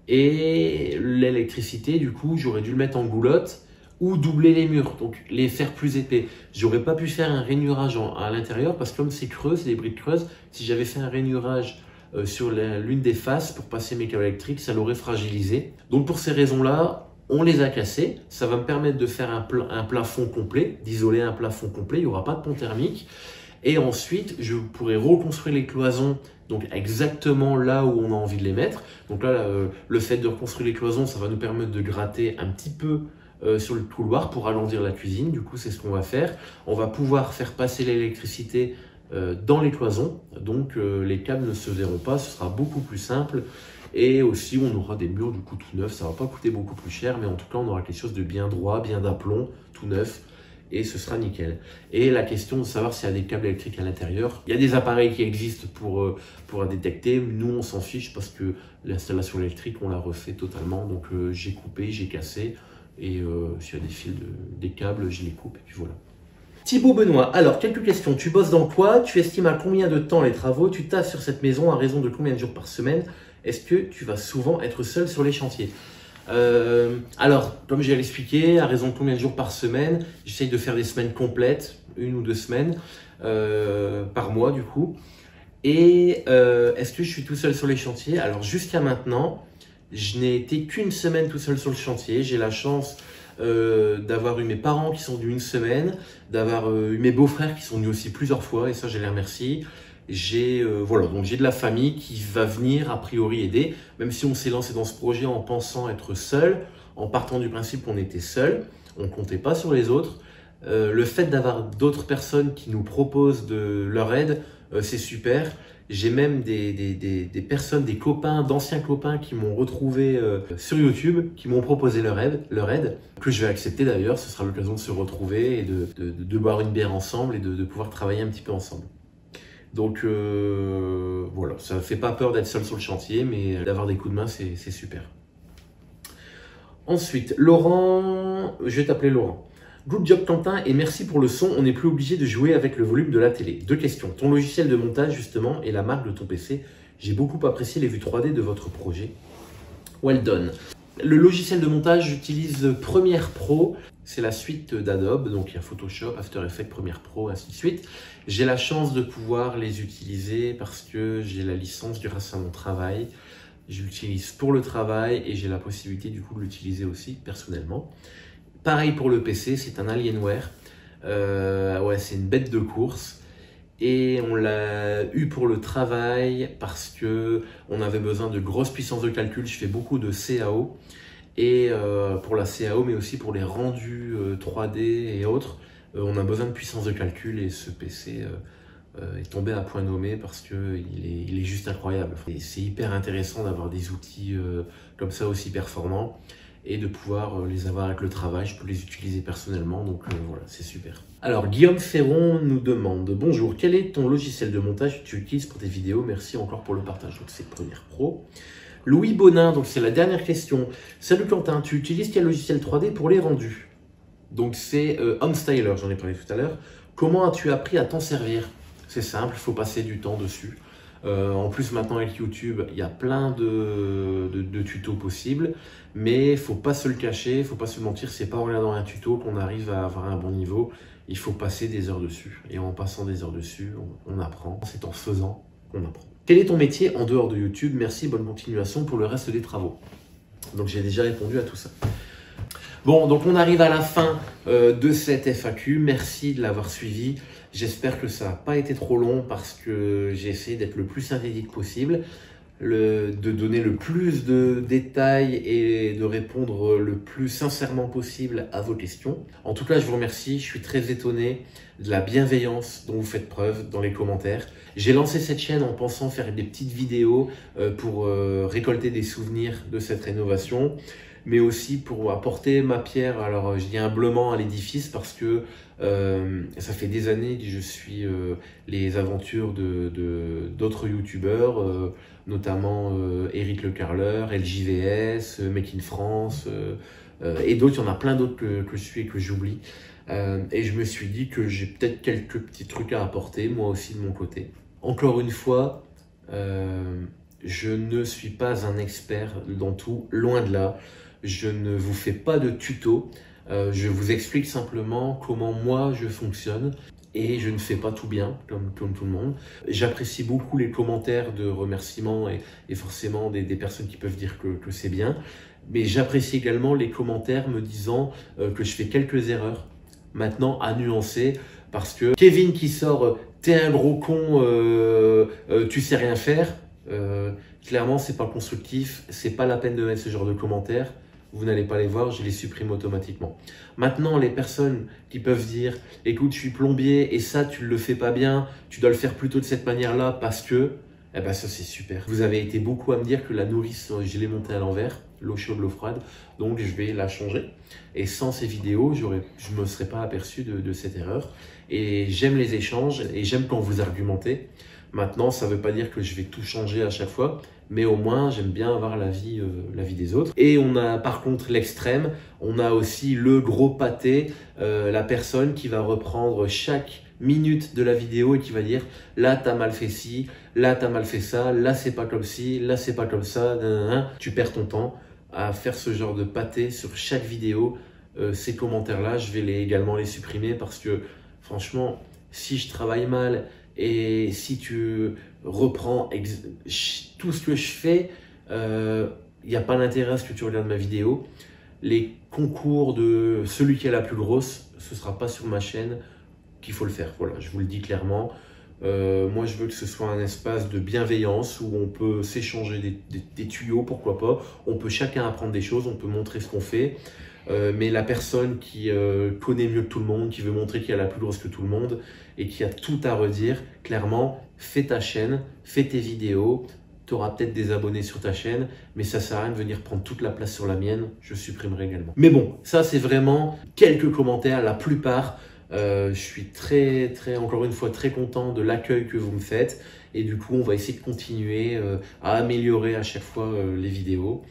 Et l'électricité, du coup, j'aurais dû le mettre en goulotte ou doubler les murs, donc les faire plus épais. J'aurais pas pu faire un rainurage à l'intérieur parce que comme c'est creux, c'est des briques creuses, si j'avais fait un rainurage sur l'une des faces pour passer mes câbles électriques, ça l'aurait fragilisé. Donc pour ces raisons-là, On les a cassés, ça va me permettre de faire un plafond complet, d'isoler un plafond complet, il n'y aura pas de pont thermique. Et ensuite, je pourrai reconstruire les cloisons donc exactement là où on a envie de les mettre. Donc là, le fait de reconstruire les cloisons, ça va nous permettre de gratter un petit peu sur le couloir pour agrandir la cuisine. Du coup, c'est ce qu'on va faire. On va pouvoir faire passer l'électricité dans les cloisons. Donc, les câbles ne se verront pas, ce sera beaucoup plus simple. Et aussi, on aura des murs du coup tout neufs. Ça ne va pas coûter beaucoup plus cher, mais en tout cas, on aura quelque chose de bien droit, bien d'aplomb, tout neuf. Et ce sera nickel. Et la question de savoir s'il y a des câbles électriques à l'intérieur. Il y a des appareils qui existent pour détecter. Nous, on s'en fiche parce que l'installation électrique, on l'a refait totalement. Donc, j'ai coupé, j'ai cassé. Et s'il y a des fils, des câbles, je les coupe. Et puis voilà. Thibaut Benoît, alors quelques questions. Tu bosses dans quoi? Tu estimes à combien de temps les travaux? Tu taffes sur cette maison à raison de combien de jours par semaine? Est-ce que tu vas souvent être seul sur les chantiers? Alors, comme j'ai expliqué, à raison de combien de jours par semaine, j'essaye de faire des semaines complètes, 1 ou 2 semaines par mois du coup. Et est-ce que je suis tout seul sur les chantiers? Alors jusqu'à maintenant, je n'ai été qu'une semaine tout seul sur le chantier. J'ai la chance d'avoir eu mes parents qui sont venus une semaine, d'avoir eu mes beaux-frères qui sont venus aussi plusieurs fois, et ça je les remercie. Voilà, donc j'ai de la famille qui va venir a priori aider, même si on s'est lancé dans ce projet en pensant être seul, en partant du principe qu'on était seul, on ne comptait pas sur les autres. Le fait d'avoir d'autres personnes qui nous proposent de leur aide, c'est super. J'ai même des personnes, des copains, d'anciens copains qui m'ont retrouvé sur YouTube, qui m'ont proposé leur aide, que je vais accepter d'ailleurs. Ce sera l'occasion de se retrouver et de boire une bière ensemble et de pouvoir travailler un petit peu ensemble. Donc voilà, ça ne fait pas peur d'être seul sur le chantier, mais d'avoir des coups de main, c'est super. Ensuite, Laurent, je vais t'appeler Laurent. Good job Quentin et merci pour le son, on n'est plus obligé de jouer avec le volume de la télé. 2 questions, ton logiciel de montage justement et la marque de ton PC. J'ai beaucoup apprécié les vues 3D de votre projet. Well done. Le logiciel de montage, j'utilise Premiere Pro. C'est la suite d'Adobe, donc il y a Photoshop, After Effects, Premiere Pro, ainsi de suite. J'ai la chance de pouvoir les utiliser parce que j'ai la licence grâce à mon travail. Je l'utilise pour le travail et j'ai la possibilité du coup de l'utiliser aussi personnellement. Pareil pour le PC, c'est un Alienware. Ouais, c'est une bête de course. Et on l'a eu pour le travail parce que on avait besoin de grosses puissances de calcul. Je fais beaucoup de CAO. Et pour la CAO, mais aussi pour les rendus 3D et autres, on a besoin de puissance de calcul et ce PC est tombé à point nommé parce qu'il est juste incroyable. C'est hyper intéressant d'avoir des outils comme ça aussi performants et de pouvoir les avoir avec le travail. Je peux les utiliser personnellement, donc voilà, c'est super. Alors, Guillaume Ferron nous demande « Bonjour, quel est ton logiciel de montage que tu utilises pour tes vidéos? Merci encore pour le partage. » Donc, c'est Premiere Pro. Louis Bonin, donc c'est la dernière question. Salut Quentin, tu utilises quel logiciel 3D pour les rendus? Donc c'est Homestyler, j'en ai parlé tout à l'heure. Comment as-tu appris à t'en servir? C'est simple, il faut passer du temps dessus. En plus maintenant avec YouTube, il y a plein de tutos possibles, mais il ne faut pas se le cacher, il ne faut pas se mentir, c'est pas en regardant un tuto qu'on arrive à avoir un bon niveau. Il faut passer des heures dessus. Et en passant des heures dessus, on apprend. C'est en faisant qu'on apprend. Quel est ton métier en dehors de YouTube? Merci, bonne continuation pour le reste des travaux. Donc j'ai déjà répondu à tout ça. Bon, donc on arrive à la fin de cette FAQ. Merci de l'avoir suivi. J'espère que ça n'a pas été trop long parce que j'ai essayé d'être le plus synthétique possible, de donner le plus de détails et de répondre le plus sincèrement possible à vos questions. En tout cas, je vous remercie. Je suis très étonné de la bienveillance dont vous faites preuve dans les commentaires. J'ai lancé cette chaîne en pensant faire des petites vidéos pour récolter des souvenirs de cette rénovation, mais aussi pour apporter ma pierre, alors je dis humblement, à l'édifice parce que ça fait des années que je suis les aventures d'autres youtubeurs, notamment Eric Le Carleur, LJVS, Make in France, et d'autres. Il y en a plein d'autres que je suis et que j'oublie. Et je me suis dit que j'ai peut-être quelques petits trucs à apporter, moi aussi de mon côté. Encore une fois, je ne suis pas un expert dans tout, loin de là. Je ne vous fais pas de tuto, je vous explique simplement comment moi je fonctionne et je ne fais pas tout bien, comme tout le monde. J'apprécie beaucoup les commentaires de remerciements et forcément des personnes qui peuvent dire que c'est bien. Mais j'apprécie également les commentaires me disant que je fais quelques erreurs. Maintenant, à nuancer, parce que Kevin qui sort « t'es un gros con, tu sais rien faire », clairement, c'est pas constructif, c'est pas la peine de mettre ce genre de commentaires. Vous n'allez pas les voir, je les supprime automatiquement. Maintenant, les personnes qui peuvent dire « écoute, je suis plombier et ça, tu le fais pas bien, tu dois le faire plutôt de cette manière-là parce que… » Eh ben ça, c'est super. Vous avez été beaucoup à me dire que la nourrice, je l'ai montée à l'envers, l'eau chaude, l'eau froide, donc je vais la changer. Et sans ces vidéos, je ne me serais pas aperçu de cette erreur. Et j'aime les échanges et j'aime quand vous argumentez. Maintenant, ça ne veut pas dire que je vais tout changer à chaque fois, mais au moins, j'aime bien avoir l'avis des autres. Et on a par contre l'extrême, on a aussi le gros pâté, la personne qui va reprendre chaque minute de la vidéo et qui va dire « là, t'as mal fait ci, là, t'as mal fait ça, là, c'est pas comme ci, là, c'est pas comme ça, nanana. » Tu perds ton temps à faire ce genre de pâté sur chaque vidéo. Ces commentaires-là, je vais également les supprimer parce que franchement, si je travaille mal et si tu reprends tout ce que je fais, il n'y a pas d'intérêt à ce que tu regardes ma vidéo. Les concours de celui qui a la plus grosse, ce ne sera pas sur ma chaîne qu'il faut le faire. Voilà, je vous le dis clairement. Moi, je veux que ce soit un espace de bienveillance où on peut s'échanger des tuyaux, pourquoi pas. On peut chacun apprendre des choses, on peut montrer ce qu'on fait. Mais la personne qui connaît mieux que tout le monde, qui veut montrer qu'elle est la plus grosse que tout le monde et qui a tout à redire, clairement, fais ta chaîne, fais tes vidéos, tu auras peut-être des abonnés sur ta chaîne, mais ça sert à rien de venir prendre toute la place sur la mienne, je supprimerai également. Mais bon, ça c'est vraiment quelques commentaires, la plupart. Je suis encore une fois, très content de l'accueil que vous me faites et du coup, on va essayer de continuer à améliorer à chaque fois les vidéos.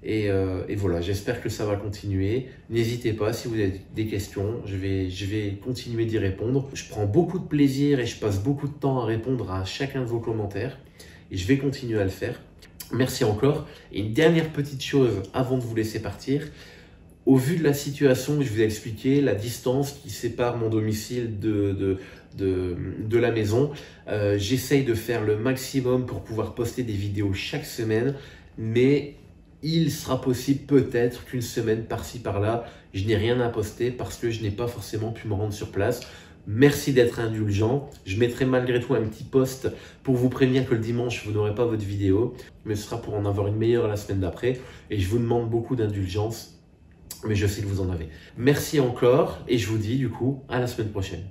Et voilà, j'espère que ça va continuer. N'hésitez pas, si vous avez des questions, je vais continuer d'y répondre. Je prends beaucoup de plaisir et je passe beaucoup de temps à répondre à chacun de vos commentaires. Et je vais continuer à le faire. Merci encore. Et une dernière petite chose avant de vous laisser partir. Au vu de la situation que je vous ai expliqué, la distance qui sépare mon domicile de la maison, j'essaye de faire le maximum pour pouvoir poster des vidéos chaque semaine, mais il sera possible peut-être qu'une semaine par-ci par-là, je n'ai rien à poster parce que je n'ai pas forcément pu me rendre sur place. Merci d'être indulgent. Je mettrai malgré tout un petit post pour vous prévenir que le dimanche, vous n'aurez pas votre vidéo, mais ce sera pour en avoir une meilleure la semaine d'après. Et je vous demande beaucoup d'indulgence, mais je sais que vous en avez. Merci encore et je vous dis du coup à la semaine prochaine.